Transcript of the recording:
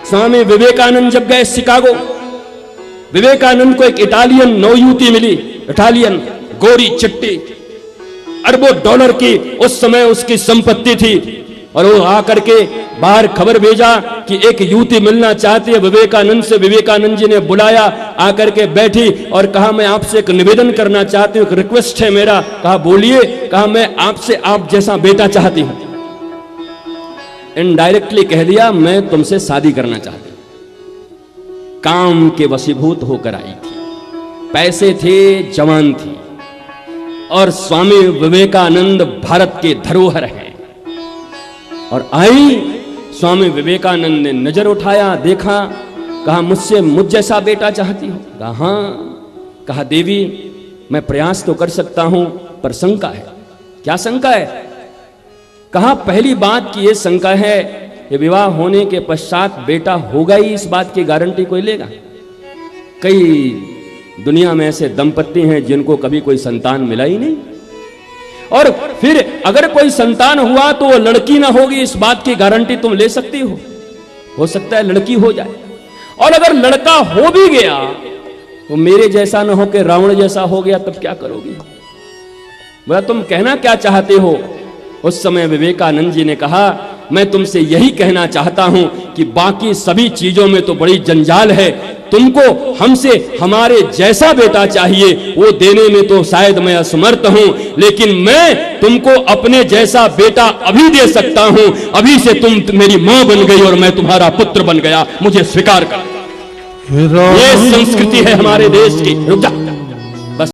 स्वामी विवेकानंद जब गए शिकागो, विवेकानंद को एक इटालियन नौयुवती मिली, इटालियन गोरी चिट्टी, अरबों डॉलर की उस समय उसकी संपत्ति थी, और वो आकर के बाहर खबर भेजा कि एक युवती मिलना चाहती है विवेकानंद से। विवेकानंद जी ने बुलाया, आकर के बैठी और कहा मैं आपसे एक निवेदन करना चाहती हूँ, एक रिक्वेस्ट है मेरा। कहा बोलिए। कहा मैं आपसे आप जैसा बेटा चाहती हूं। इनडायरेक्टली कह दिया मैं तुमसे शादी करना चाहती हूं। काम के वशीभूत होकर आई थी, पैसे थे, जवान थी, और स्वामी विवेकानंद भारत के धरोहर हैं। और आई, स्वामी विवेकानंद ने नजर उठाया, देखा, कहा मुझसे मुझ जैसा बेटा चाहती हो? कहा हाँ। कहा देवी मैं प्रयास तो कर सकता हूं, पर शंका है। क्या शंका है? कहा पहली बात की यह शंका है कि विवाह होने के पश्चात बेटा होगा ही, इस बात की गारंटी कोई लेगा? कई दुनिया में ऐसे दंपत्ति हैं जिनको कभी कोई संतान मिला ही नहीं, और फिर अगर कोई संतान हुआ तो वो लड़की ना होगी, इस बात की गारंटी तुम ले सकती हो सकता है लड़की हो जाए। और अगर लड़का हो भी गया तो मेरे जैसा ना हो के रावण जैसा हो गया, तब क्या करोगी? बोला तुम कहना क्या चाहते हो? उस समय विवेकानंद जी ने कहा मैं तुमसे यही कहना चाहता हूं कि बाकी सभी चीजों में तो बड़ी जंजाल है, तुमको हमसे हमारे जैसा बेटा चाहिए, वो देने में तो शायद मैं असमर्थ हूं, लेकिन मैं तुमको अपने जैसा बेटा अभी दे सकता हूं। अभी से तुम मेरी मां बन गई और मैं तुम्हारा पुत्र बन गया, मुझे स्वीकार कर। ये संस्कृति है हमारे देश की। रुक जा।